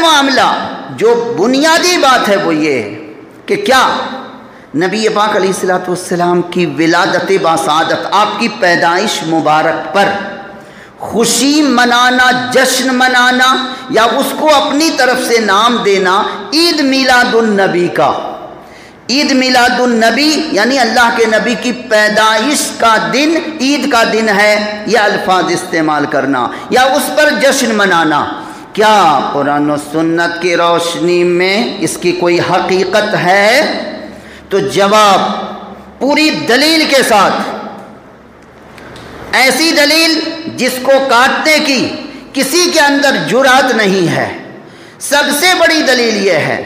معاملہ جو بنیادی بات ہے وہ یہ ہے کہ کیا نبی پاک علیہ الصلوۃ والسلام کی ولادت باسعادت، آپ کی پیدائش مبارک پر خوشی منانا، جشن منانا، یا اس کو اپنی طرف سے نام دینا عید میلاد النبی کا، عید میلاد النبی یعنی اللہ کے نبی کی پیدائش کا دن عید کا دن ہے، یہ الفاظ استعمال کرنا یا اس پر جشن منانا، کیا قرآن و سنت کی روشنی میں اس کی کوئی حقیقت ہے؟ تو جواب پوری دلیل کے ساتھ، ایسی دلیل جس کو کاٹنے کی کسی کے اندر جرأت نہیں ہے۔ سب سے بڑی دلیل یہ ہے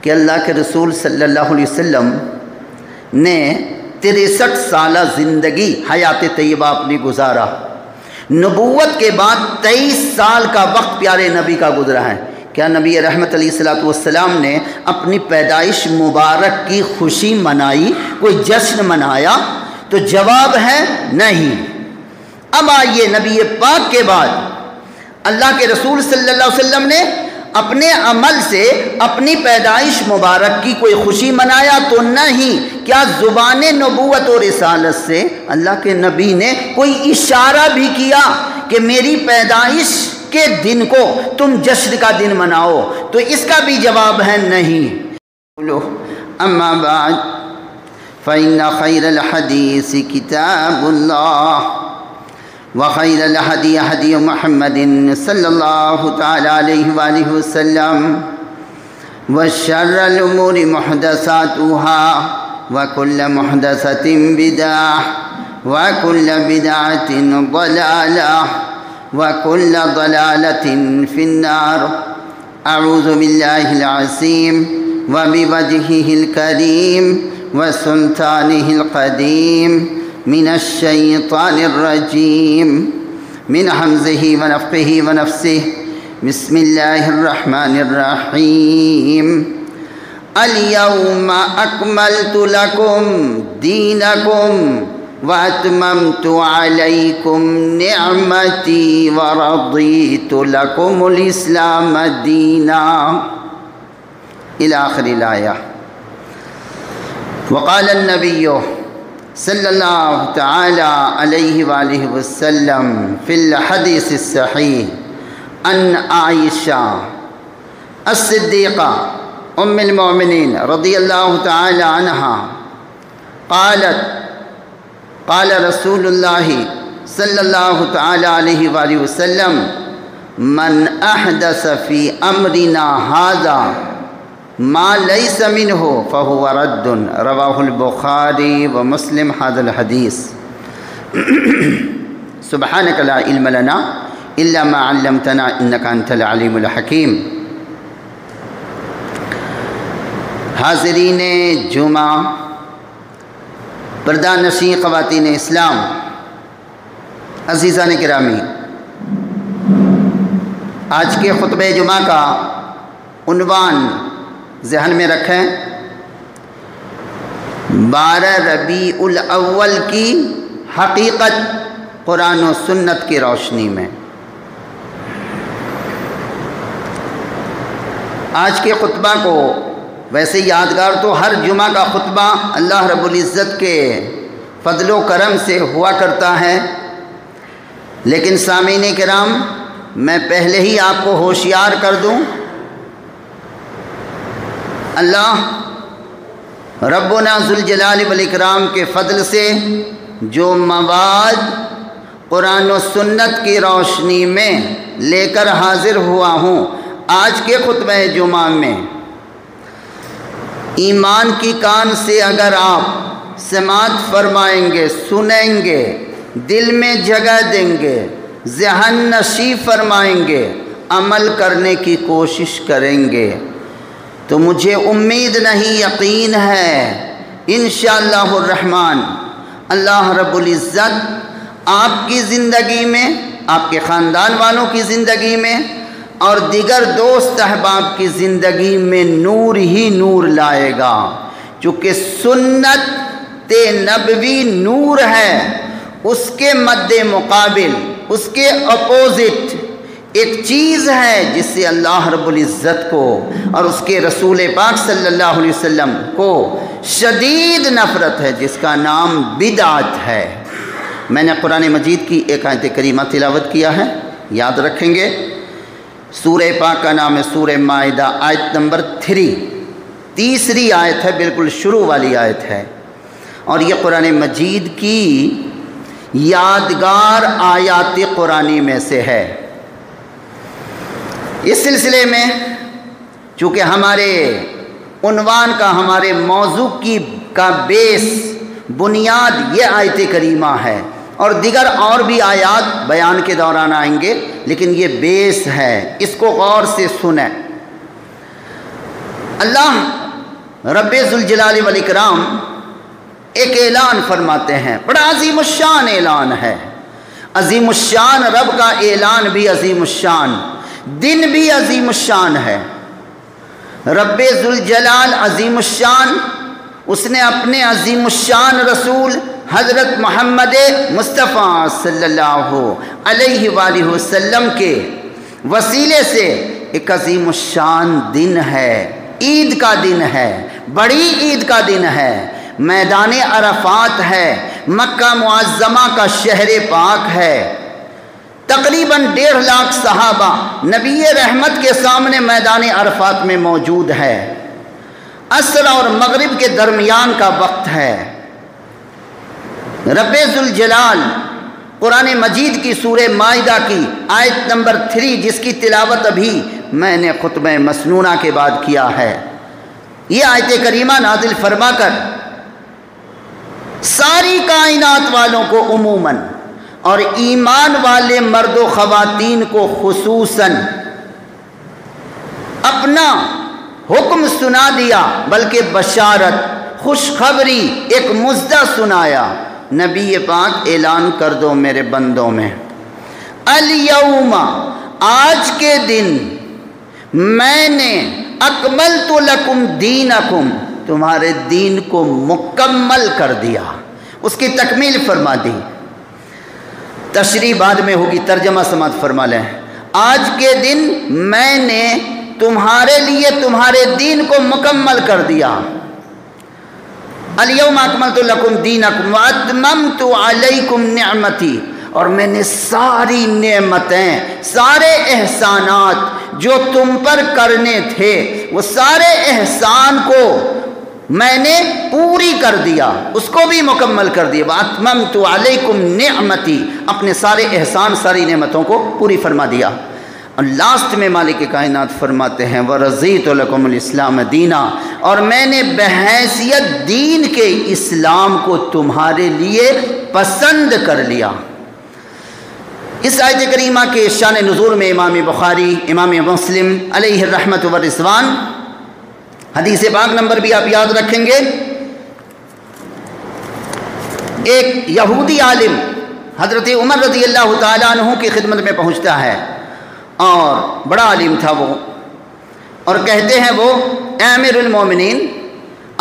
کہ اللہ کے رسول صلی اللہ علیہ وسلم نے 63 سالہ زندگی حیات طیبہ اپنی گزارا، نبوت کے بعد 23 سال کا وقت پیارے نبی کا گزرا ہے۔ کیا نبی رحمت علیہ الصلوۃ والسلام نے اپنی پیدائش مبارک کی خوشی منائی، کوئی جشن منایا؟ تو جواب ہے نہیں۔ اب آئیے نبی پاک کے بعد اللہ کے رسول صلی اللہ علیہ وسلم نے اپنے عمل سے اپنی پیدائش مبارک کی کوئی خوشی منایا؟ تو نہیں۔ کیا زبان نبوت و رسالت سے اللہ کے نبی نے کوئی اشارہ بھی کیا کہ میری پیدائش کے دن کو تم جشن کا دن مناؤ؟ تو اس کا بھی جواب ہے نہیں۔ اما بعد فإن خير الحديث كتاب الله وخير الهدي هدي محمد صلى الله تعالى عليه وآله وسلم وشر الأمور محدثاتها وكل محدثة بدعة وكل بدعة ضلالة وكل ضلالة في النار۔ أعوذ بالله العظيم وبوجهه الكريم وسلطانه القديم من الشيطان الرجيم من همزه ونفخه ونفسه۔ بسم الله الرحمن الرحيم۔ اليوم أكملت لكم دينكم وأتممت عليكم نعمتي ورضيت لكم الإسلام دينا إلى آخر الآية۔ وقال النبي صلی اللہ تعالی علیہ وآلہ وسلم فی الحدیث الصحیح ان عائشہ الصدیقہ ام المؤمنین رضی اللہ تعالی عنہا قالت قال رسول اللہ صلی اللہ تعالی علیہ وآلہ وسلم من احدث فی امرنا ھذا ما لیس منہ فہو رد، رواہ البخاری و مسلم ھذا الحدیث۔ سبحانک لا علم لنا الا ما علمتنا انک انت العلیم الحکیم۔ حاضرین جمعہ، پردہ نشین خواتین اسلام، عزیزان گرامی، آج کے خطبہ جمعہ کا عنوان ذہن میں رکھیں، 12 ربیع الاول کی حقیقت قرآن و سنت کی روشنی میں۔ آج کے خطبہ کو ویسے یادگار تو ہر جمعہ کا خطبہ اللہ رب العزت کے فضل و کرم سے ہوا کرتا ہے، لیکن سامعین کرام، میں پہلے ہی آپ کو ہوشیار کر دوں، اللہ ربنا ذوالجلال والاکرام کے فضل سے جو مواد قرآن و سنت کی روشنی میں لے کر حاضر ہوا ہوں آج کے خطبہ جمعہ میں، ایمان کی کان سے اگر آپ سماعت فرمائیں گے، سنیں گے، دل میں جگہ دیں گے، ذہن نشی فرمائیں گے، عمل کرنے کی کوشش کریں گے، تو مجھے امید نہیں، یقین ہے انشاءاللہ الرحمن اللہ رب العزت آپ کی زندگی میں، آپ کے خاندان والوں کی زندگی میں اور دیگر دوست احباب کی زندگی میں نور ہی نور لائے گا، چونکہ سنت نبوی نور ہے، اس کے مد مقابل، اس کے اپوزٹ ایک چیز ہے جس سے اللہ رب العزت کو اور اس کے رسول پاک صلی اللہ علیہ وسلم کو شدید نفرت ہے، جس کا نام بدعت ہے۔ میں نے قرآن مجید کی ایک آیت کریمہ تلاوت کیا ہے، یاد رکھیں گے۔ سورہ پاک کا نام ہے سورہ مائدہ، آیت نمبر 3، تیسری آیت ہے، بالکل شروع والی آیت ہے، اور یہ قرآن مجید کی یادگار آیات قرآنی میں سے ہے۔ اس سلسلے میں چونکہ ہمارے عنوان کا، ہمارے موضوع کا بیس، بنیاد یہ آیت کریمہ ہے، اور دیگر اور بھی آیات بیان کے دوران آئیں گے، لیکن یہ بیس ہے، اس کو غور سے سنیں۔ اللہ رب ذوالجلال والاکرام ایک اعلان فرماتے ہیں، بڑا عظیم الشان اعلان ہے۔ عظیم الشان رب کا اعلان بھی عظیم الشان، دن بھی عظیم الشان ہے۔ رب ذوالجلال عظیم الشان، اس نے اپنے عظیم الشان رسول حضرت محمد مصطفیٰ صلی اللہ علیہ وآلہ وسلم کے وسیلے سے ایک عظیم الشان دن ہے، عید کا دن ہے، بڑی عید کا دن ہے، میدان عرفات ہے، مکہ معظمہ کا شہر پاک ہے۔ تقریباً 1.5 لاکھ صحابہ نبی رحمت کے سامنے میدان عرفات میں موجود ہے۔ عصر اور مغرب کے درمیان کا وقت ہے۔ رب ذوالجلال قرآن مجید کی سورہ مائدہ کی آیت نمبر 3، جس کی تلاوت ابھی میں نے خطبہ مسنونہ کے بعد کیا ہے، یہ آیت کریمہ نازل فرما کر ساری کائنات والوں کو عموماً اور ایمان والے مرد و خواتین کو خصوصاً اپنا حکم سنا دیا، بلکہ بشارت، خوشخبری، ایک مژدہ سنایا۔ نبی پاک اعلان کر دو میرے بندوں میں، الیوم، آج کے دن، میں نے اکملت لکم دینکم، تمہارے دین کو مکمل کر دیا، اس کی تکمیل فرما دی۔ تشریح بعد میں ہوگی، ترجمہ سماعت فرما لیں۔ آج کے دن میں نے تمہارے لیے تمہارے دین کو مکمل کر دیا۔ الیوم اکملت لکم دینکم واتممت علیکم نعمتی، اور میں نے ساری نعمتیں، سارے احسانات جو تم پر کرنے تھے، وہ سارے احسان کو میں نے پوری کر دیا، اس کو بھی مکمل کر دیا۔ واتممت علیکم نعمتی، اپنے سارے احسان، ساری نعمتوں کو پوری فرما دیا۔ اور لاسٹ میں مالک کائنات فرماتے ہیں وَرَضِيتُ لَكُمُ الْإِسْلَامَ دِينًا، اور میں نے بحیثیت دین کے اسلام کو تمہارے لیے پسند کر لیا۔ اس آیت کریمہ کے شان نزول میں امام بخاری، امام مسلم علیہ الرحمۃ والرضوان، حدیث پاک نمبر بھی آپ یاد رکھیں گے، ایک یہودی عالم حضرت عمر رضی اللہ تعالیٰ عنہ کی خدمت میں پہنچتا ہے، اور بڑا عالم تھا وہ، اور کہتے ہیں وہ، اے امیر المومنین،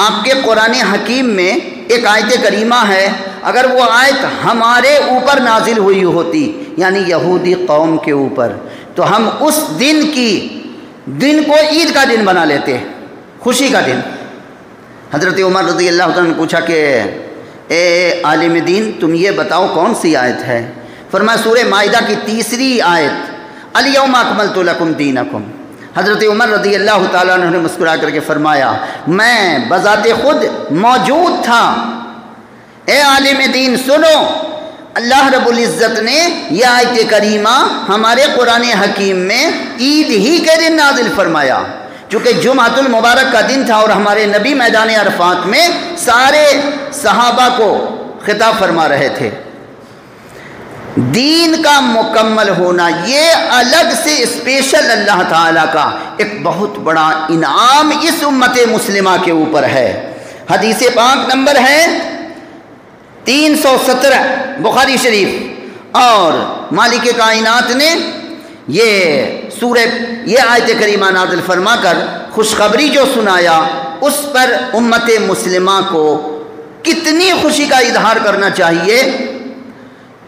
آپ کے قرآن حکیم میں ایک آیت کریمہ ہے، اگر وہ آیت ہمارے اوپر نازل ہوئی ہوتی، یعنی یہودی قوم کے اوپر، تو ہم اس دن کو عید کا دن بنا لیتے، خوشی کا دن۔ حضرت عمر رضی اللہ عنہ نے پوچھا کہ اے عالم دین، تم یہ بتاؤ کون سی آیت ہے؟ فرمایا سورہ مائدہ کی 3 آیت، الیوم اکملت لکم دینکم۔ حضرت عمر رضی اللہ تعالیٰ عنہ نے مسکرا کر کے فرمایا، میں بذات خود موجود تھا۔ اے عالم دین سنو، اللہ رب العزت نے یہ آیت کریمہ ہمارے قرآن حکیم میں عید ہی کے دن نازل فرمایا، چونکہ جمعۃ المبارک کا دن تھا، اور ہمارے نبی میدان عرفات میں سارے صحابہ کو خطاب فرما رہے تھے۔ دین کا مکمل ہونا یہ الگ سے اسپیشل اللہ تعالیٰ کا ایک بہت بڑا انعام اس امت مسلمہ کے اوپر ہے۔ حدیث پاک نمبر ہے 317 بخاری شریف، اور مالک کائنات نے یہ آیت کریمہ نازل فرما کر خوشخبری جو سنایا، اس پر امت مسلمہ کو کتنی خوشی کا اظہار کرنا چاہیے،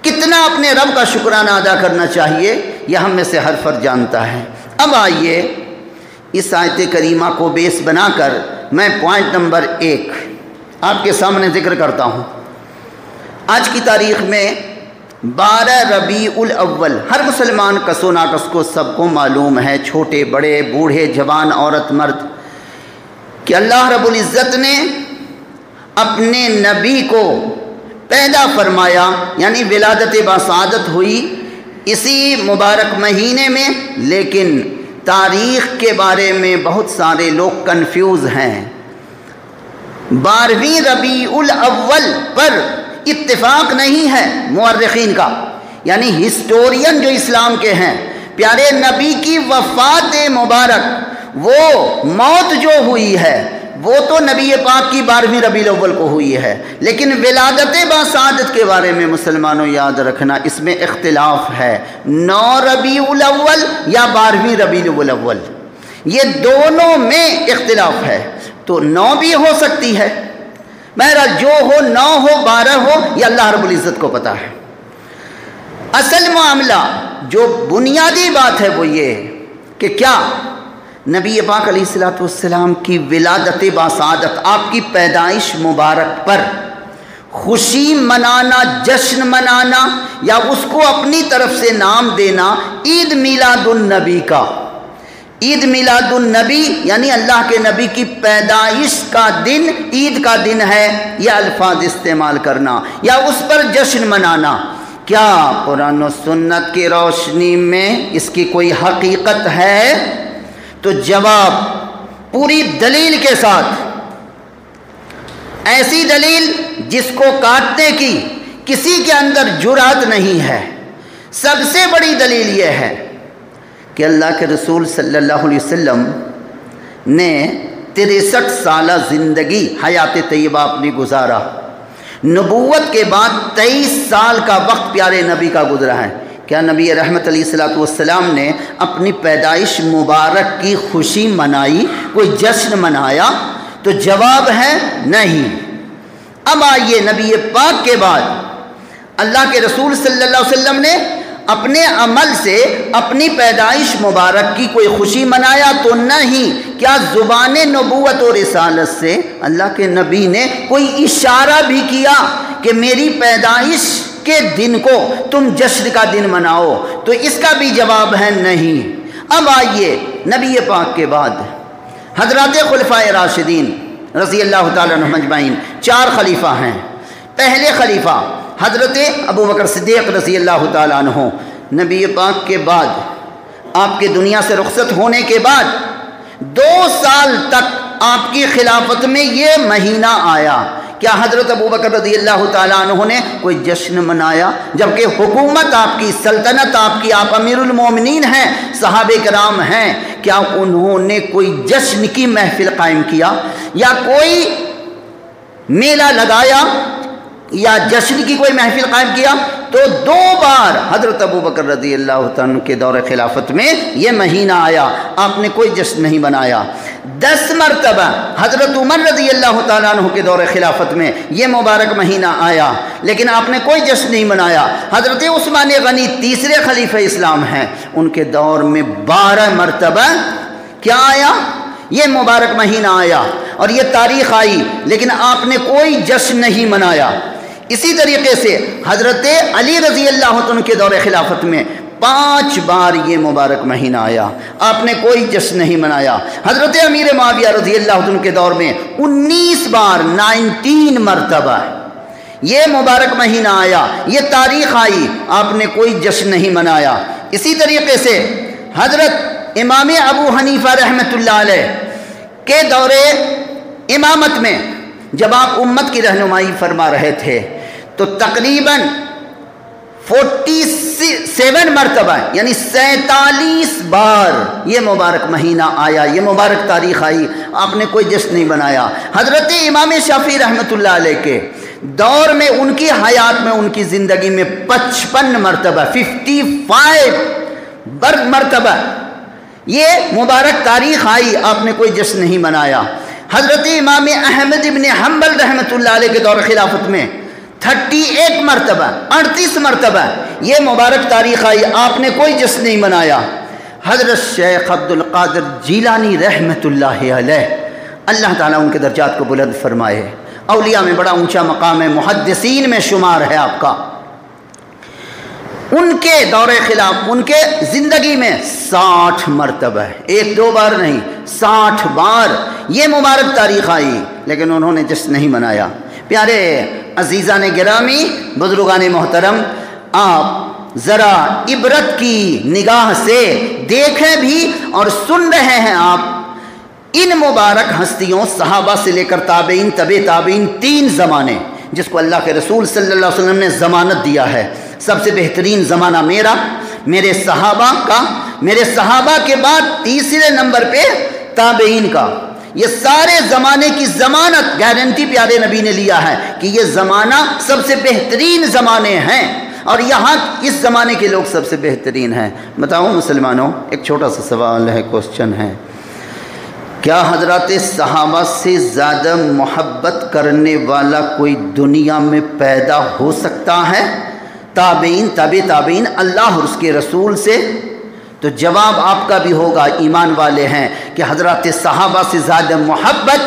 کتنا اپنے رب کا شکرانہ ادا کرنا چاہیے یہ ہم میں سے ہر فرد جانتا ہے۔ اب آئیے اس آیت کریمہ کو بیس بنا کر میں پوائنٹ نمبر 1 آپ کے سامنے ذکر کرتا ہوں۔ آج کی تاریخ میں 12 ربیع الاول ہر مسلمان کس و ناکس کو سب کو معلوم ہے، چھوٹے بڑے بوڑھے جوان عورت مرد، کہ اللہ رب العزت نے اپنے نبی کو پیدا فرمایا، یعنی ولادت باسعادت ہوئی اسی مبارک مہینے میں۔ لیکن تاریخ کے بارے میں بہت سارے لوگ کنفیوز ہیں۔ 12ویں ربیع الاول پر اتفاق نہیں ہے مورخین کا، یعنی ہسٹورین جو اسلام کے ہیں۔ پیارے نبی کی وفات مبارک، وہ موت جو ہوئی ہے وہ تو نبی پاک کی 12ویں ربیع الاول کو ہوئی ہے، لیکن ولادت باسعادت کے بارے میں مسلمانوں یاد رکھنا اس میں اختلاف ہے۔ 9 ربیع الاول یا 12ویں ربیع الاول، یہ دونوں میں اختلاف ہے۔ تو 9 بھی ہو سکتی ہے، بہرحال جو ہو 9 ہو 12 ہو، یہ اللہ رب العزت کو پتہ ہے۔ اصل معاملہ جو بنیادی بات ہے وہ یہ کہ کیا نبی پاک علیہ السلام کی ولادت باسعادت، آپ کی پیدائش مبارک پر خوشی منانا، جشن منانا، یا اس کو اپنی طرف سے نام دینا عید میلاد النبی کا، عید میلاد النبی یعنی اللہ کے نبی کی پیدائش کا دن عید کا دن ہے، یہ الفاظ استعمال کرنا یا اس پر جشن منانا، کیا قرآن و سنت کی روشنی میں اس کی کوئی حقیقت ہے؟ تو جواب پوری دلیل کے ساتھ، ایسی دلیل جس کو کاٹنے کی کسی کے اندر جرات نہیں ہے۔ سب سے بڑی دلیل یہ ہے کہ اللہ کے رسول صلی اللہ علیہ وسلم نے 63 سالہ زندگی حیات طیبہ اپنی گزارا، نبوت کے بعد 23 سال کا وقت پیارے نبی کا گزرا ہے۔ کیا نبی رحمت علیہ السلام نے اپنی پیدائش مبارک کی خوشی منائی، کوئی جشن منایا؟ تو جواب ہے نہیں۔ اب آئیے نبی پاک کے بعد اللہ کے رسول صلی اللہ علیہ وسلم نے اپنے عمل سے اپنی پیدائش مبارک کی کوئی خوشی منایا تو نہیں۔ کیا زبان نبوت و رسالت سے اللہ کے نبی نے کوئی اشارہ بھی کیا کہ میری پیدائش کے دن کو تم جشن کا دن مناؤ؟ تو اس کا بھی جواب ہے نہیں۔ اب آئیے نبی پاک کے بعد حضرات خلفائے راشدین رضی اللہ تعالیٰ عنہم اجمعین 4 خلیفہ ہیں۔ پہلے خلیفہ حضرت ابو بکر صدیق رضی اللہ تعالیٰ عنہ، نبی پاک کے بعد آپ کے دنیا سے رخصت ہونے کے بعد 2 سال تک آپ کی خلافت میں یہ مہینہ آیا۔ کیا حضرت ابو بکر رضی اللہ تعالیٰ عنہ نے کوئی جشن منایا؟ جبکہ حکومت آپ کی، سلطنت آپ کی، آپ امیر المومنین ہیں، صحابہ کرام ہیں، کیا انہوں نے کوئی جشن کی محفل قائم کیا یا کوئی میلہ لگایا یا جشن کی کوئی محفل قائم کیا؟ تو 2 بار حضرت ابو بکر رضی اللہ تعالیٰ کے دور خلافت میں یہ مہینہ آیا، آپ نے کوئی جشن نہیں بنایا۔ 10 مرتبہ حضرت عمر رضی اللہ تعالیٰ عنہ کے دور خلافت میں یہ مبارک مہینہ آیا، لیکن آپ نے کوئی جشن نہیں منایا۔ حضرت عثمان غنی تیسرے خلیفہ اسلام ہیں، ان کے دور میں 12 مرتبہ کیا آیا؟ یہ مبارک مہینہ آیا اور یہ تاریخ آئی، لیکن آپ نے کوئی جشن نہیں منایا۔ اسی طریقے سے حضرت علی رضی اللہ عنہ کے دور خلافت میں 5 بار یہ مبارک مہینہ آیا، آپ نے کوئی جشن نہیں منایا۔ حضرت امیر معاویہ رضی اللہ عنہ کے دور میں 19 بار 19 مرتبہ یہ مبارک مہینہ آیا، یہ تاریخ آئی، آپ نے کوئی جشن نہیں منایا۔ اسی طریقے سے حضرت امام ابو حنیفہ رحمۃ اللہ علیہ کے دور امامت میں جب آپ امت کی رہنمائی فرما رہے تھے تو تقریباً 47 مرتبہ یعنی 47 بار یہ مبارک مہینہ آیا، یہ مبارک تاریخ آئی، آپ نے کوئی جشن نہیں بنایا۔ حضرت امام شافعی رحمۃ اللہ علیہ کے دور میں، ان کی حیات میں، ان کی زندگی میں 55 مرتبہ 55 مرتبہ یہ مبارک تاریخ آئی، آپ نے کوئی جشن نہیں منایا۔ حضرت امام احمد ابن حنبل رحمۃ اللہ علیہ کے دور خلافت میں 38 مرتبہ 38 مرتبہ یہ مبارک تاریخ آئی، آپ نے کوئی جشن نہیں منایا۔ حضرت شیخ عبد القادر جیلانی رحمۃ اللہ علیہ، اللہ تعالیٰ ان کے درجات کو بلند فرمائے، اولیاء میں بڑا اونچا مقام ہے، محدثین میں شمار ہے آپ کا۔ ان کے دور خلاف، ان کے زندگی میں 60 مرتبہ، ایک دو بار نہیں 60 بار یہ مبارک تاریخ آئی، لیکن انہوں نے جشن نہیں منایا۔ پیارے عزیزان گرامی، بزرگان محترم، آپ ذرا عبرت کی نگاہ سے دیکھیں بھی اور سن رہے ہیں آپ ان مبارک ہستیوں، صحابہ سے لے کر تابعین، تبع تابعین، 3 زمانے جس کو اللہ کے رسول صلی اللہ علیہ وسلم نے ضمانت دیا ہے۔ سب سے بہترین زمانہ میرا، میرے صحابہ کا، میرے صحابہ کے بعد تیسرے نمبر پہ تابعین کا۔ یہ سارے زمانے کی ضمانت، گارنٹی پیارے نبی نے لیا ہے کہ یہ زمانہ سب سے بہترین زمانے ہیں، اور یہاں اس زمانے کے لوگ سب سے بہترین ہیں۔ بتاؤ مسلمانوں، ایک چھوٹا سا سوال ہے، کوسچن ہے، کیا حضرات صحابہ سے زیادہ محبت کرنے والا کوئی دنیا میں پیدا ہو سکتا ہے؟ تابعین، تابع تابعین، اللہ اور اس کے رسول سے؟ تو جواب آپ کا بھی ہوگا، ایمان والے ہیں، کہ حضرات صحابہ سے زیادہ محبت۔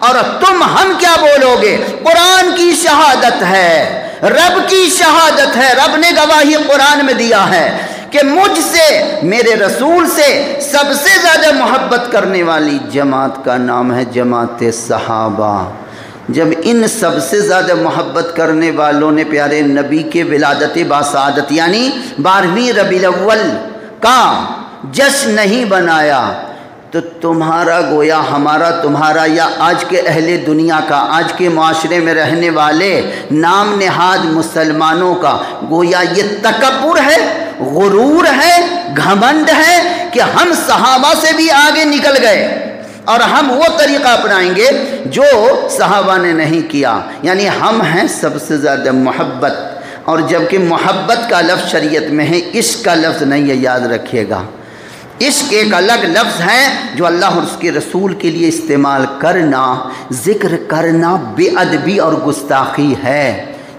اور تم ہم کیا بولو گے؟ قرآن کی شہادت ہے، رب کی شہادت ہے، رب نے گواہی قرآن میں دیا ہے کہ مجھ سے، میرے رسول سے سب سے زیادہ محبت کرنے والی جماعت کا نام ہے جماعت صحابہ۔ جب ان سب سے زیادہ محبت کرنے والوں نے پیارے نبی کے ولادت باسعادت یعنی 12ویں ربیع الاول کا جشن نہیں بنایا، تو تمہارا گویا ہمارا، تمہارا، یا آج کے اہل دنیا کا، آج کے معاشرے میں رہنے والے نام نہاد مسلمانوں کا گویا یہ تکبر ہے، غرور ہے، گھمنڈ ہے کہ ہم صحابہ سے بھی آگے نکل گئے اور ہم وہ طریقہ اپنائیں گے جو صحابہ نے نہیں کیا، یعنی ہم ہیں سب سے زیادہ محبت۔ اور جبکہ محبت کا لفظ شریعت میں ہے، عشق کا لفظ نہیں ہے، یاد رکھیے گا۔ عشق ایک الگ لفظ ہے جو اللہ اور اس کے رسول کے لیے استعمال کرنا، ذکر کرنا بے ادبی اور گستاخی ہے۔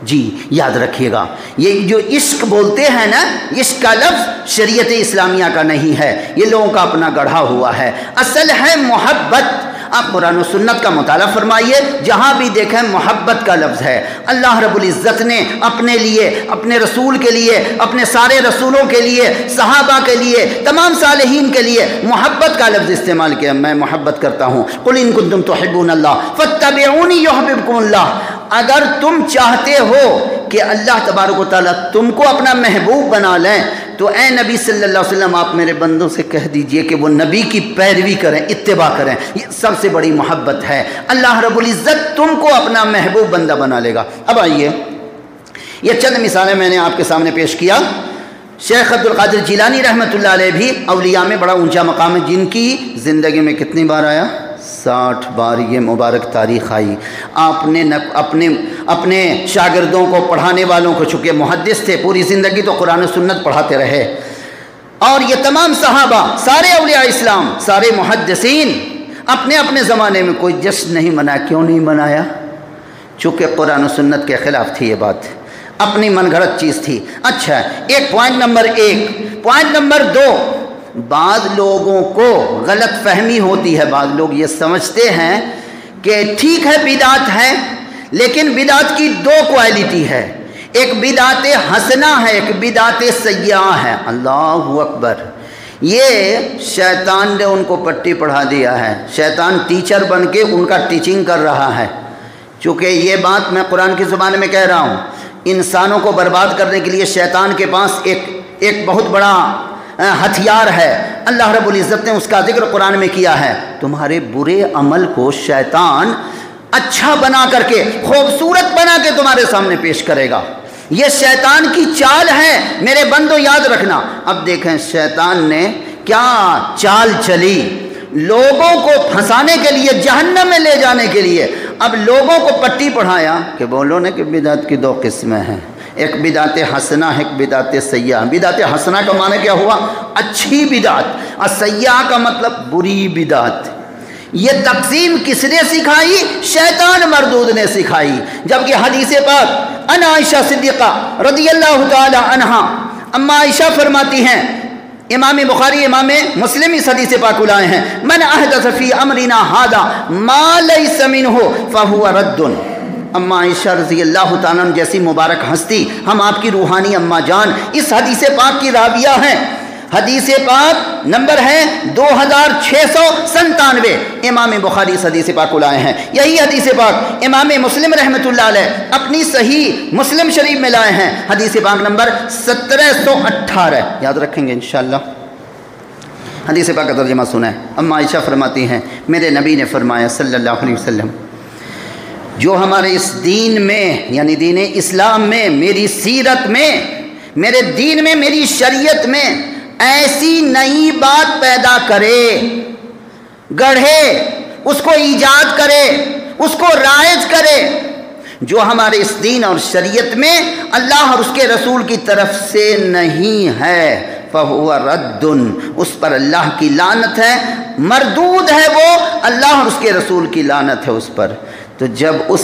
جی یاد رکھیے گا، یہ جو عشق بولتے ہیں نا، عشق کا لفظ شریعت اسلامیہ کا نہیں ہے، یہ لوگوں کا اپنا گڑھا ہوا ہے۔ اصل ہے محبت۔ آپ قرآن و سنت کا مطالعہ فرمائیے، جہاں بھی دیکھیں محبت کا لفظ ہے۔ اللہ رب العزت نے اپنے لیے، اپنے رسول کے لیے، اپنے سارے رسولوں کے لیے، صحابہ کے لیے، تمام صالحین کے لیے محبت کا لفظ استعمال کیا۔ میں محبت کرتا ہوں، قل ان کنتم تحبون اللہ فاتبعونی یحببکم اللہ۔ اگر تم چاہتے ہو کہ اللہ تبارک و تعالیٰ تم کو اپنا محبوب بنا لیں، تو اے نبی صلی اللہ علیہ وسلم آپ میرے بندوں سے کہہ دیجئے کہ وہ نبی کی پیروی کریں، اتباع کریں۔ یہ سب سے بڑی محبت ہے۔ اللہ رب العزت تم کو اپنا محبوب بندہ بنا لے گا۔ اب آئیے، یہ چند مثالیں میں نے آپ کے سامنے پیش کیا۔ شیخ عبد القادر جیلانی رحمۃ اللہ علیہ بھی اولیاء میں بڑا اونچا مقام ہے، جن کی زندگی میں کتنی بار آیا؟ 60 بار یہ مبارک تاریخ آئی۔ آپ نے اپنے شاگردوں کو، پڑھانے والوں کو، چونکہ محدث تھے، پوری زندگی تو قرآن و سنت پڑھاتے رہے، اور یہ تمام صحابہ، سارے اولیاء اسلام، سارے محدثین اپنے اپنے زمانے میں کوئی جشن نہیں منایا۔ کیوں نہیں منایا؟ چونکہ قرآن و سنت کے خلاف تھی یہ بات، اپنی من گھڑت چیز تھی۔ اچھا، ایک پوائنٹ نمبر 1۔ پوائنٹ نمبر 2، بعض لوگوں کو غلط فہمی ہوتی ہے، بعض لوگ یہ سمجھتے ہیں کہ ٹھیک ہے بدعت ہے، لیکن بدعت کی 2 کوالٹی ہے، ایک بدعت حسنہ ہے، ایک بدعت سیئہ ہے۔ اللہ اکبر! یہ شیطان نے ان کو پٹی پڑھا دیا ہے، شیطان ٹیچر بن کے ان کا ٹیچنگ کر رہا ہے۔ چونکہ یہ بات میں قرآن کی زبان میں کہہ رہا ہوں، انسانوں کو برباد کرنے کے لیے شیطان کے پاس ایک بہت بڑا ہتھیار ہے۔ اللہ رب العزت نے اس کا ذکر قرآن میں کیا ہے۔ تمہارے برے عمل کو شیطان اچھا بنا کر کے، خوبصورت بنا کے تمہارے سامنے پیش کرے گا۔ یہ شیطان کی چال ہے، میرے بندو یاد رکھنا۔ اب دیکھیں شیطان نے کیا چال چلی، لوگوں کو پھنسانے کے لیے، جہنم میں لے جانے کے لیے۔ اب لوگوں کو پٹی پڑھایا کہ بولو نا کہ بدعت کی 2 قسمیں ہیں، ایک بدعت حسنہ ہے، ایک بدعت سیئہ۔ بدعت حسنہ کا معنی کیا ہوا؟ اچھی بدعت، اور سیئہ کا مطلب بری بدعت۔ یہ تقسیم کس نے سکھائی؟ شیطان مردود نے سکھائی۔ جبکہ حدیث پاک ان عائشہ صدیقہ رضی اللہ تعالی عنہا، اما عائشہ فرماتی ہیں، امام بخاری امام مسلم اس حدیث پاک کو لائے ہیں، من احدث فی امرنا ھذا ما لیس منہ فہو رد۔ اما عائشہ رضی اللہ تعالیٰ عنہ جیسی مبارک ہستی، ہم آپ کی روحانی اما جان، اس حدیث پاک کی راویہ ہیں۔ حدیث پاک نمبر ہے 2697، امام بخاری اس حدیث پاک کو لائے ہیں۔ یہی حدیث پاک امام مسلم رحمۃ اللہ علیہ اپنی صحیح مسلم شریف میں لائے ہیں، حدیث پاک نمبر 1718، یاد رکھیں گے انشاءاللہ۔ حدیث پاک کا ترجمہ سنیں۔ اما عائشہ فرماتی ہیں، میرے نبی نے فرمایا صلی اللہ علیہ وسلم، جو ہمارے اس دین میں یعنی دین اسلام میں، میری سیرت میں، میرے دین میں، میری شریعت میں ایسی نئی بات پیدا کرے، گڑھے، اس کو ایجاد کرے، اس کو رائج کرے، جو ہمارے اس دین اور شریعت میں اللہ اور اس کے رسول کی طرف سے نہیں ہے، فہو رد، اس پر اللہ کی لعنت ہے، مردود ہے، وہ اللہ اور اس کے رسول کی لعنت ہے اس پر۔ تو جب اس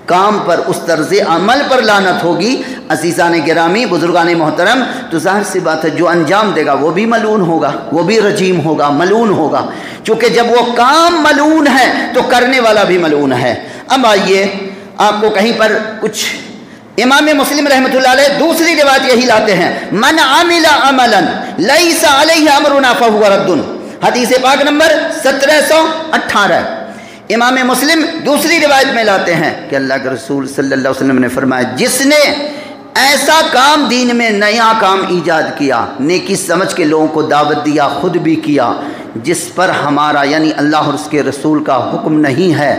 کام پر، اس طرز عمل پر لعنت ہوگی عزیزان گرامی، بزرگان محترم، تو ظاہر سی بات ہے جو انجام دے گا وہ بھی ملعون ہوگا، وہ بھی رجیم ہوگا، ملعون ہوگا، چونکہ جب وہ کام ملعون ہے تو کرنے والا بھی ملعون ہے۔ اب آئیے آپ کو کہیں پر کچھ امام مسلم رحمۃ اللہ علیہ دوسری روایت یہی لاتے ہیں، من عمل عملا لیس علیہ امرنا فہو رد، حدیث پاک نمبر 1718۔ امام مسلم دوسری روایت میں لاتے ہیں کہ اللہ کے رسول صلی اللہ علیہ وسلم نے فرمایا، جس نے ایسا کام دین میں نیا کام ایجاد کیا، نیکی سمجھ کے لوگوں کو دعوت دیا، خود بھی کیا، جس پر ہمارا یعنی اللہ اور اس کے رسول کا حکم نہیں ہے،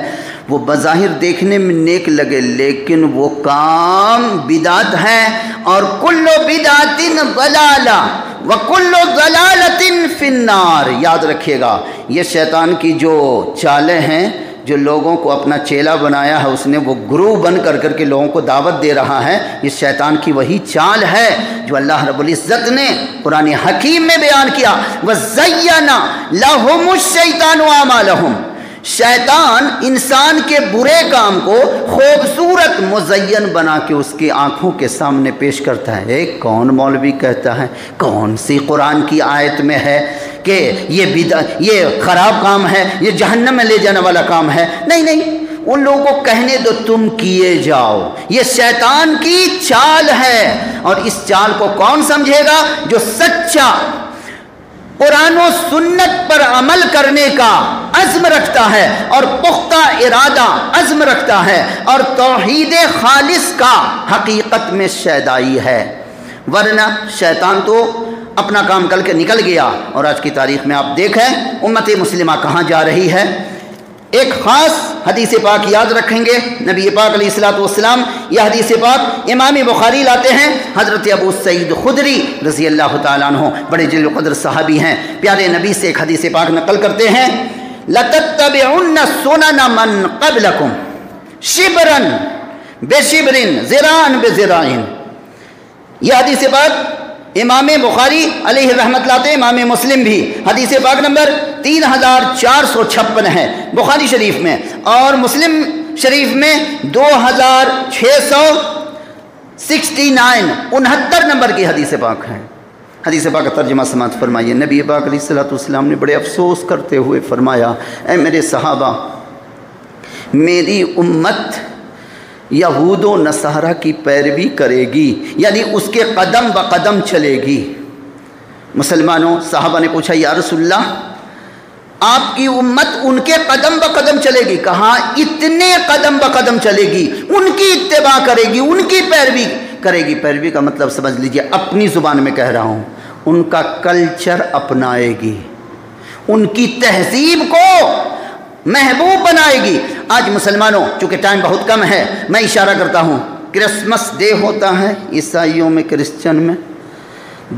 وہ بظاہر دیکھنے میں نیک لگے لیکن وہ کام بدعت ہے، اور کل بدعت ضلالہ وکل ضلالۃ فی النار۔ یاد رکھیے گا، یہ شیطان کی جو چالیں ہیں، جو لوگوں کو اپنا چیلا بنایا ہے، اس نے وہ گروہ بن کر کے لوگوں کو دعوت دے رہا ہے، یہ شیطان کی وہی چال ہے جو اللہ رب العزت نے قرآن حکیم میں بیان کیا، وَزَيَّنَ لَهُمُ الشَّيْطَانُ أَعْمَالَهُمْ۔ شیطان انسان کے برے کام کو خوبصورت مزین بنا کے اس کی آنکھوں کے سامنے پیش کرتا ہے۔ ایک کون مولوی کہتا ہے، کون سی قرآن کی آیت میں ہے کہ یہ خراب کام ہے، یہ جہنم میں لے جانے والا کام ہے؟ نہیں، ان لوگوں کو کہنے دو، تم کیے جاؤ، یہ شیطان کی چال ہے۔ اور اس چال کو کون سمجھے گا؟ جو سچا قرآن و سنت پر عمل کرنے کا عزم رکھتا ہے اور پختہ ارادہ عزم رکھتا ہے اور توحید خالص کا حقیقت میں شیدائی ہے۔ ورنہ شیطان تو اپنا کام کر کے نکل گیا، اور آج کی تاریخ میں آپ دیکھیں امت مسلمہ کہاں جا رہی ہے۔ ایک خاص حدیث پاک یاد رکھیں گے، نبی پاک علیہ الصلوۃ والسلام، یہ حدیث پاک امام بخاری لاتے ہیں، حضرت ابو سعید خدری رضی اللہ تعالیٰ عنہ بڑے جلیل القدر صحابی ہیں، پیارے نبی سے ایک حدیث پاک نقل کرتے ہیں، لَتَتَّبِعُنَّ سُنَنَ مَنْ قَبْلَكُمْ شِبْرًا بِشِبْرٍ ذِرَاعًا بِذِرَاعٍ۔ یہ حدیث پاک امام بخاری علیہ رحمت لاتے ہیں، امام مسلم بھی، حدیث پاک نمبر 3456 ہے بخاری شریف میں، اور مسلم شریف میں 2669 نمبر کی حدیث پاک ہے۔ حدیث پاک کا ترجمہ سماعت فرمائیے۔ نبی پاک علیہ الصلوۃ والسلام نے بڑے افسوس کرتے ہوئے فرمایا، اے میرے صحابہ، میری امت یہود و نصارہ کی پیروی کرے گی، یعنی اس کے قدم بقدم چلے گی۔ مسلمانوں، صحابہ نے پوچھا، یا رسول اللہ، آپ کی امت ان کے قدم بقدم چلے گی؟ کہا اتنے قدم بقدم چلے گی، ان کی اتباع کرے گی، ان کی پیروی کرے گی۔ پیروی کا مطلب سمجھ لیجئے، اپنی زبان میں کہہ رہا ہوں، ان کا کلچر اپنائے گی، ان کی تہذیب کو محبوب بنائے گی۔ آج مسلمانوں، چونکہ ٹائم بہت کم ہے، میں اشارہ کرتا ہوں، کرسمس ڈے ہوتا ہے عیسائیوں میں، کرسچن میں،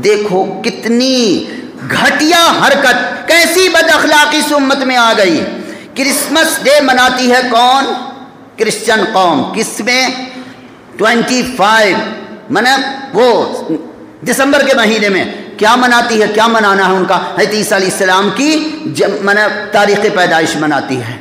دیکھو کتنی گھٹیا حرکت، کیسی بد اخلاقی اس امت میں آ گئی۔ کرسمس ڈے مناتی ہے کون؟ کرسچن قوم۔ کس میں؟ 25 وہ دسمبر کے مہینے میں کیا مناتی ہے؟ کیا منانا ہے ان کا؟ حضرت عیسیٰ علیہ السلام کی تاریخ پیدائش مناتی ہے۔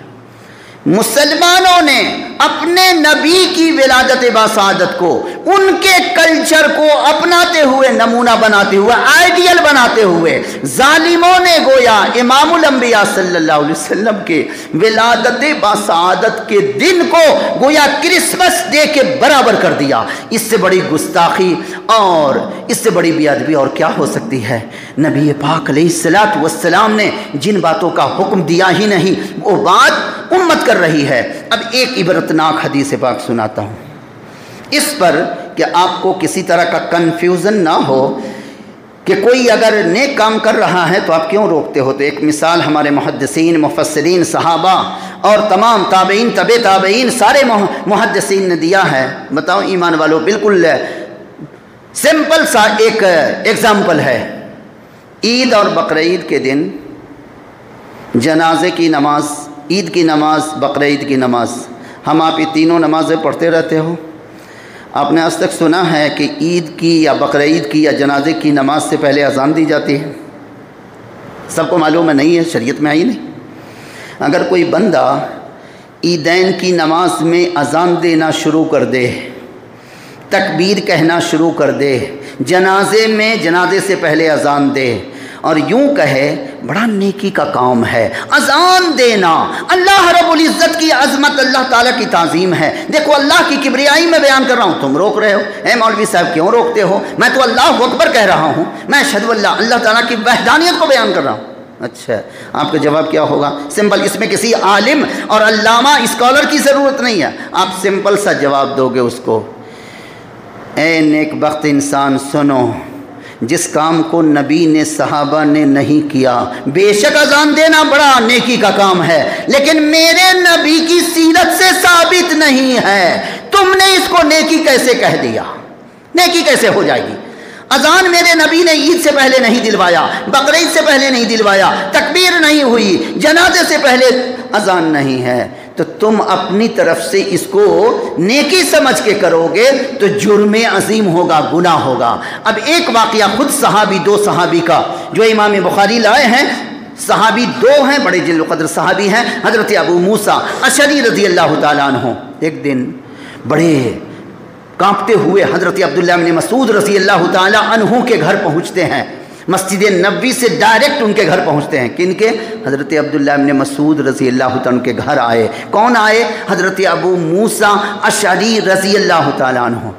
مسلمانوں نے اپنے نبی کی ولادت باسعادت کو، ان کے کلچر کو اپناتے ہوئے، نمونہ بناتے ہوئے، آئیڈیل بناتے ہوئے، ظالموں نے گویا امام الانبیاء صلی اللہ علیہ وسلم کے ولادت باسعادت کے دن کو گویا کرسمس ڈے کے برابر کر دیا۔ اس سے بڑی گستاخی اور اس سے بڑی بے ادبی اور کیا ہو سکتی ہے؟ نبی پاک علیہ الصلوۃ والسلام نے جن باتوں کا حکم دیا ہی نہیں، وہ بات امت کر رہی ہے۔ اب ایک عبرتناک حدیث پاک سناتا ہوں اس پر کہ آپ کو کسی طرح کا کنفیوژن نہ ہو کہ کوئی اگر نیک کام کر رہا ہے تو آپ کیوں روکتے ہو۔ تو ایک مثال ہمارے محدثین، مفسرین، صحابہ اور تمام تابعین، تبع تابعین، سارے محدثین نے دیا ہے۔ بتاؤ ایمان والو، بالکل سمپل سا ایک ایگزامپل ہے۔ عید اور بقرعید کے دن جنازے کی نماز، عید کی نماز، بقرعید کی نماز، ہم آپ یہ تینوں نمازیں پڑھتے رہتے ہو۔ آپ نے آج تک سنا ہے کہ عید کی یا بقرعید کی یا جنازے کی نماز سے پہلے اذان دی جاتی ہے؟ سب کو معلوم ہے؟ نہیں ہے، شریعت میں آئی نہیں۔ اگر کوئی بندہ عیدین کی نماز میں اذان دینا شروع کر دے، تکبیر کہنا شروع کر دے، جنازے میں جنازے سے پہلے اذان دے اور یوں کہے بڑا نیکی کا کام ہے اذان دینا، اللہ رب العزت کی عظمت، اللہ تعالیٰ کی تعظیم ہے، دیکھو اللہ کی کبریائی میں بیان کر رہا ہوں، تم روک رہے ہو، اے مولوی صاحب کیوں روکتے ہو؟ میں تو اللہ اکبر کہہ رہا ہوں، میں اشہد اللہ تعالیٰ کی وحدانیت کو بیان کر رہا ہوں۔ اچھا، آپ کا جواب کیا ہوگا؟ سمپل، اس میں کسی عالم اور علامہ اسکالر کی ضرورت نہیں ہے، آپ سمپل سا جواب دو گے اس کو، اے نیک بخت انسان سنو، جس کام کو نبی نے، صحابہ نے نہیں کیا، بے شک اذان دینا بڑا نیکی کا کام ہے، لیکن میرے نبی کی سیرت سے ثابت نہیں ہے، تم نے اس کو نیکی کیسے کہہ دیا؟ نیکی کیسے ہو جائے گی؟ اذان میرے نبی نے عید سے پہلے نہیں دلوایا، بقرعید سے پہلے نہیں دلوایا، تکبیر نہیں ہوئی، جنازے سے پہلے اذان نہیں ہے، تو تم اپنی طرف سے اس کو نیکی سمجھ کے کرو گے تو جرم عظیم ہوگا، گناہ ہوگا۔ اب ایک واقعہ خود صحابی، دو صحابی کا جو امام بخاری لائے ہیں، صحابی دو ہیں، بڑے جلیل القدر صحابی ہیں، حضرت ابو موسیٰ اشعری رضی اللہ تعالیٰ عنہ ایک دن بڑے کانپتے ہوئے حضرت عبداللہ بن مسعود رضی اللہ تعالیٰ عنہ کے گھر پہنچتے ہیں، مسجد نبوی سے ڈائریکٹ ان کے گھر پہنچتے ہیں۔ کن کے؟ حضرت عبداللہ بن مسعود رضی اللہ تعالیٰ عنہ کے گھر آئے۔ کون آئے؟ حضرت ابو موسیٰ اشعری رضی اللہ تعالیٰ عنہ۔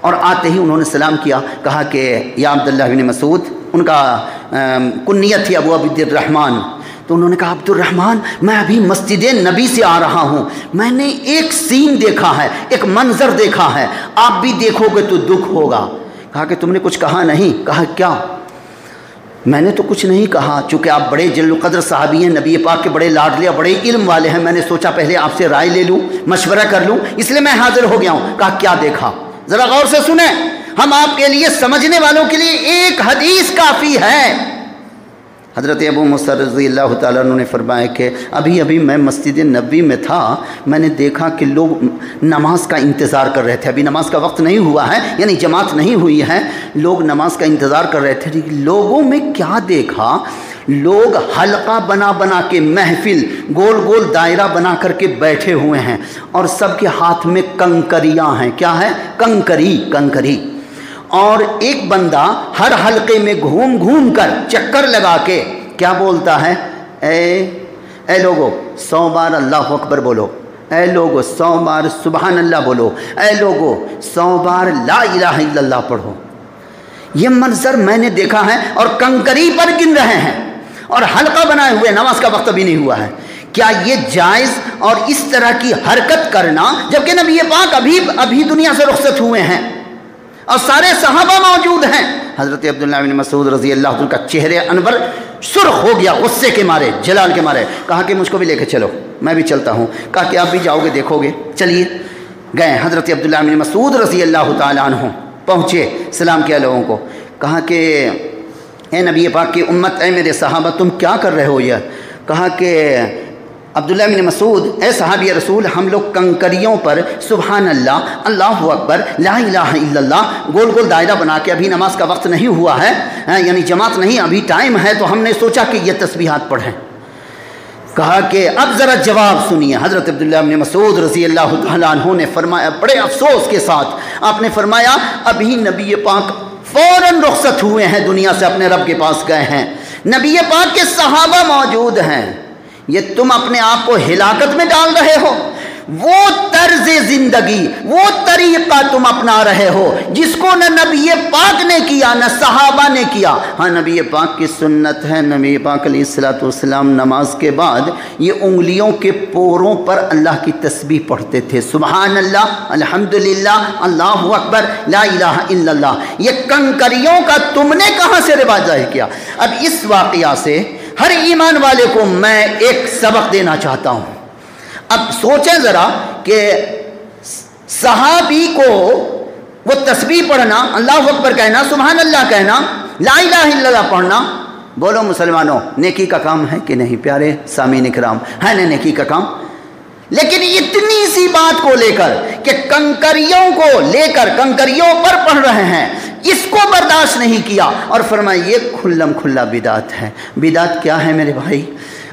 اور آتے ہی انہوں نے سلام کیا، کہا کہ یا عبداللہ بن مسعود، ان کا کنیت تھی ابو عبد الرحمن، تو انہوں نے کہا عبد الرحمن میں ابھی مسجد نبی سے آ رہا ہوں، میں نے ایک سین دیکھا ہے، ایک منظر دیکھا ہے، آپ بھی دیکھو گے تو دکھ ہوگا۔ کہا کہ تم نے کچھ کہا نہیں؟ کہا کیا؟ میں نے تو کچھ نہیں کہا، چونکہ آپ بڑے جلیل القدر صحابی ہیں، نبی پاک کے بڑے لاڈلے، بڑے علم والے ہیں، میں نے سوچا پہلے آپ سے رائے لے لوں، مشورہ کر لوں، اس لیے میں حاضر ہو گیا ہوں۔ کہا کیا دیکھا؟ ذرا غور سے سنیں، ہم آپ کے لیے سمجھنے والوں کے لیے ایک حدیث کافی ہے۔ حضرت ابو موسیٰ رضی اللہ تعالیٰ عنہ نے فرمایا کہ ابھی میں مسجد نبوی میں تھا، میں نے دیکھا کہ لوگ نماز کا انتظار کر رہے تھے، ابھی نماز کا وقت نہیں ہوا ہے، یعنی جماعت نہیں ہوئی ہے، لوگ نماز کا انتظار کر رہے تھے۔ لوگوں میں کیا دیکھا؟ لوگ حلقہ بنا بنا کے، محفل گول گول دائرہ بنا کر کے بیٹھے ہوئے ہیں، اور سب کے ہاتھ میں کنکریاں ہیں۔ کیا ہے؟ کنکری۔ اور ایک بندہ ہر حلقے میں گھوم گھوم کر چکر لگا کے کیا بولتا ہے؟ اے لوگو 100 بار اللہ اکبر بولو، اے لوگو 100 بار سبحان اللہ بولو، اے لوگو 100 بار لا الہ الا اللہ پڑھو۔ یہ منظر میں نے دیکھا ہے، اور کنکری پر گن رہے ہیں اور حلقہ بنائے ہوئے، نماز کا وقت ابھی نہیں ہوا ہے۔ کیا یہ جائز اور اس طرح کی حرکت کرنا، جبکہ نبی پاک ابھی دنیا سے رخصت ہوئے ہیں اور سارے صحابہ موجود ہیں؟ حضرت عبداللہ بن مسعود رضی اللہ عنہ کا چہرے انور سرخ ہو گیا غصے کے مارے، جلال کے مارے۔ کہا کہ مجھ کو بھی لے کے چلو، میں بھی چلتا ہوں۔ کہا کہ آپ بھی جاؤ گے، دیکھو گے؟ چلیے گئے۔ حضرت عبداللہ بن مسعود رضی اللہ تعالیٰ عنہ پہنچے، سلام کیا لوگوں کو، کہا کہ اے نبی پاک کی امت، اے میرے صحابہ، تم کیا کر رہے ہو یہ؟ کہا کہ عبداللہ بن مسعود، اے صحابی رسول، ہم لوگ کنکریوں پر سبحان اللہ، اللہ اکبر، لا الہ الا اللہ گول گول دائرہ بنا کے، ابھی نماز کا وقت نہیں ہوا ہے، یعنی جماعت نہیں، ابھی ٹائم ہے، تو ہم نے سوچا کہ یہ تسبیحات پڑھیں۔ کہا کہ اب ذرا جواب سنیے۔ حضرت عبداللہ بن مسعود رضی اللہ تعالیٰ عنہ نے فرمایا بڑے افسوس کے ساتھ، آپ نے فرمایا ابھی نبی پاک فوراً رخصت ہوئے ہیں دنیا سے، اپنے رب کے پاس گئے ہیں، نبی پاک کے صحابہ موجود ہیں، یہ تم اپنے آپ کو ہلاکت میں ڈال رہے ہو؟ وہ طرز زندگی، وہ طریقہ تم اپنا رہے ہو جس کو نہ نبی پاک نے کیا نہ صحابہ نے کیا۔ ہاں نبی پاک کی سنت ہے، نبی پاک علیہ الصلوۃ والسلام نماز کے بعد یہ انگلیوں کے پوروں پر اللہ کی تسبیح پڑھتے تھے، سبحان اللہ، الحمدللہ، اللہ اکبر، لا الہ الا اللہ۔ یہ کنکریوں کا تم نے کہاں سے رواج ظاہر کیا؟ اب اس واقعہ سے ہر ایمان والے کو میں ایک سبق دینا چاہتا ہوں۔ اب سوچیں ذرا کہ صحابی کو وہ تسبیح پڑھنا، اللہ اکبر کہنا، سبحان اللہ کہنا، لا الہ الا اللہ پڑھنا، بولو مسلمانوں نیکی کا کام ہے کہ نہیں؟ پیارے سامعین کرام، ہے نا نیکی کا کام؟ لیکن اتنی سی بات کو لے کر کہ کنکریوں کو لے کر کنکریوں پر پڑھ رہے ہیں، اس کو برداشت نہیں کیا اور فرمایا یہ کھلم کھلا بدعت ہے۔ بدعت کیا ہے میرے بھائی؟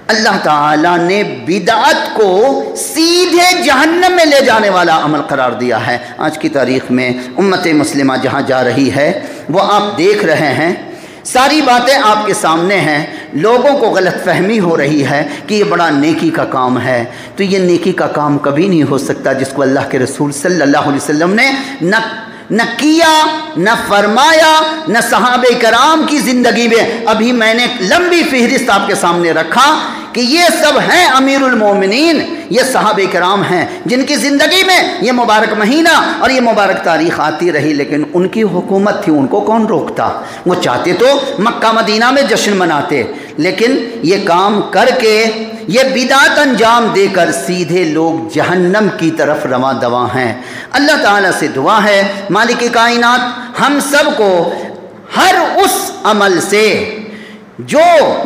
اللہ تعالیٰ نے بدعت کو سیدھے جہنم میں لے جانے والا عمل قرار دیا ہے۔ آج کی تاریخ میں امت مسلمہ جہاں جا رہی ہے وہ آپ دیکھ رہے ہیں، ساری باتیں آپ کے سامنے ہیں، لوگوں کو غلط فہمی ہو رہی ہے کہ یہ بڑا نیکی کا کام ہے، تو یہ نیکی کا کام کبھی نہیں ہو سکتا جس کو اللہ کے رسول صلی اللہ علیہ وسلم نے نہ کیا، نہ فرمایا، نہ صحابہ کرام کی زندگی میں۔ ابھی میں نے لمبی فہرست آپ کے سامنے رکھا کہ یہ سب ہیں امیر المومنین، یہ صحابہ کرام ہیں جن کی زندگی میں یہ مبارک مہینہ اور یہ مبارک تاریخ آتی رہی، لیکن ان کی حکومت تھی، ان کو کون روکتا؟ وہ چاہتے تو مکہ مدینہ میں جشن مناتے، لیکن یہ کام کر کے، یہ بدعت انجام دے کر سیدھے لوگ جہنم کی طرف رواں دواں ہیں۔ اللہ تعالیٰ سے دعا ہے مالک کائنات ہم سب کو ہر اس عمل سے جو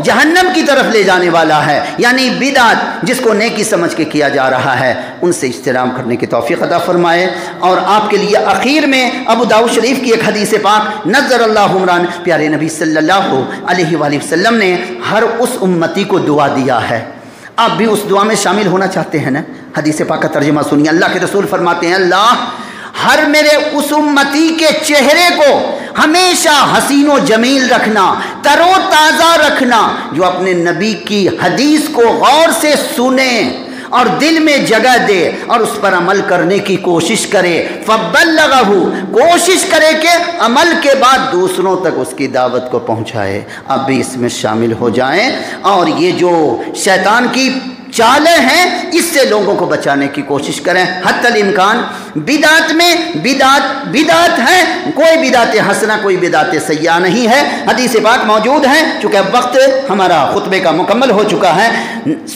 جہنم کی طرف لے جانے والا ہے، یعنی بدعت جس کو نیکی سمجھ کے کیا جا رہا ہے، ان سے اجتناب کرنے کی توفیق عطا فرمائے۔ اور آپ کے لیے آخر میں ابو داؤد شریف کی ایک حدیث پاک، نظر اللہ عمران، پیارے نبی صلی اللہ علیہ وآلہ وسلم نے ہر اس امتی کو دعا دیا ہے، آپ بھی اس دعا میں شامل ہونا چاہتے ہیں نا؟ حدیث پاک کا ترجمہ سنیے، اللہ کے رسول فرماتے ہیں اللہ ہر میرے اس امتی کے چہرے کو ہمیشہ حسین و جمیل رکھنا، تر و تازہ رکھنا، جو اپنے نبی کی حدیث کو غور سے سنے اور دل میں جگہ دے اور اس پر عمل کرنے کی کوشش کرے، فبلغہ، کوشش کرے کہ عمل کے بعد دوسروں تک اس کی دعوت کو پہنچائے۔ آپ بھی اس میں شامل ہو جائیں اور یہ جو شیطان کی چالیں ہیں اس سے لوگوں کو بچانے کی کوشش کریں حتی الامکان۔ بدعت میں بدعت ہے، کوئی بدعت حسنہ کوئی بدعت سیئہ نہیں ہے، حدیث پاک موجود ہیں۔ چونکہ اب وقت ہمارا خطبے کا مکمل ہو چکا ہے،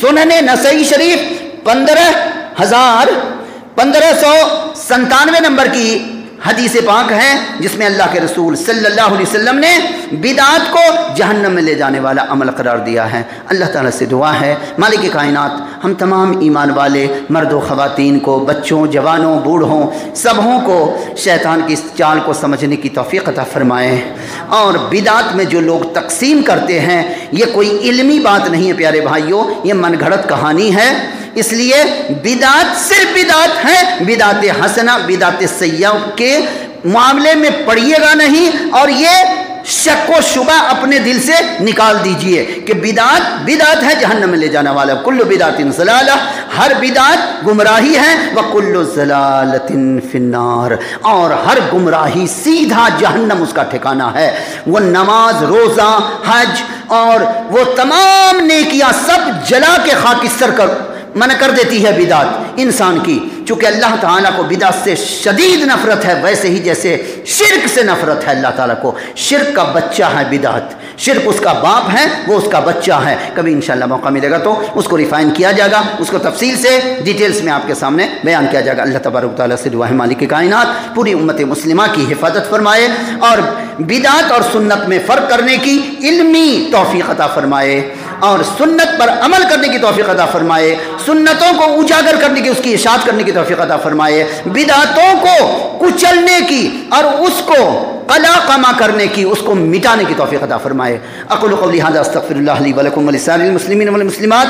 سنن نسائی شریف 1597 نمبر کی حدیث پاک ہے جس میں اللہ کے رسول صلی اللہ علیہ وسلم نے بدعات کو جہنم میں لے جانے والا عمل قرار دیا ہے۔ اللہ تعالیٰ سے دعا ہے مالک کائنات ہم تمام ایمان والے مرد و خواتین کو، بچوں، جوانوں، بوڑھوں، سبھوں کو شیطان کی اس چال کو سمجھنے کی توفیق عطا فرمائے۔ اور بدعات میں جو لوگ تقسیم کرتے ہیں یہ کوئی علمی بات نہیں ہے پیارے بھائیوں، یہ من گھڑت کہانی ہے۔ اس لیے بدعت صرف بدعت ہے، بدعت حسنہ بدعت سیئہ کے معاملے میں پڑیے گا نہیں، اور یہ شک و شبہ اپنے دل سے نکال دیجئے کہ بدعت ہے جہنم میں لے جانے والا، کل بدعت ضلالہ، ہر بدعت گمراہی ہے، وکل ضلالۃ فی النار، اور ہر گمراہی سیدھا جہنم اس کا ٹھکانہ ہے۔ وہ نماز، روزہ، حج اور وہ تمام نیکیاں سب جلا کے خاکستر منع کر دیتی ہے بدعت انسان کی۔ چونکہ اللہ تعالیٰ کو بدعت سے شدید نفرت ہے، ویسے ہی جیسے شرک سے نفرت ہے اللہ تعالیٰ کو۔ شرک کا بچہ ہے بدعت، شرک اس کا باپ ہے، وہ اس کا بچہ ہے۔ کبھی انشاءاللہ موقع ملے گا تو اس کو ریفائن کیا جائے گا، اس کو تفصیل سے ڈیٹیلز میں آپ کے سامنے بیان کیا جائے گا۔ اللہ تبارک و تعالیٰ سے دعا ہے مالک کائنات پوری امت مسلمہ کی حفاظت فرمائے اور بدعت اور سنت میں فرق کرنے کی علمی توفیق عطا فرمائے۔ اور سنت پر عمل کرنے کی توفیق عطا فرمائے، سنتوں کو اجاگر کرنے کی، اس کی اشاعت کرنے کی توفیق عطا فرمائے، بدعتوں کو کچلنے کی اور اس کو قلا قما کرنے کی، اس کو مٹانے کی توفیق عطا فرمائے۔ اقول قولی ھذا استغفر اللہ لی ولکم ولسائر المسلمین والمسلمات۔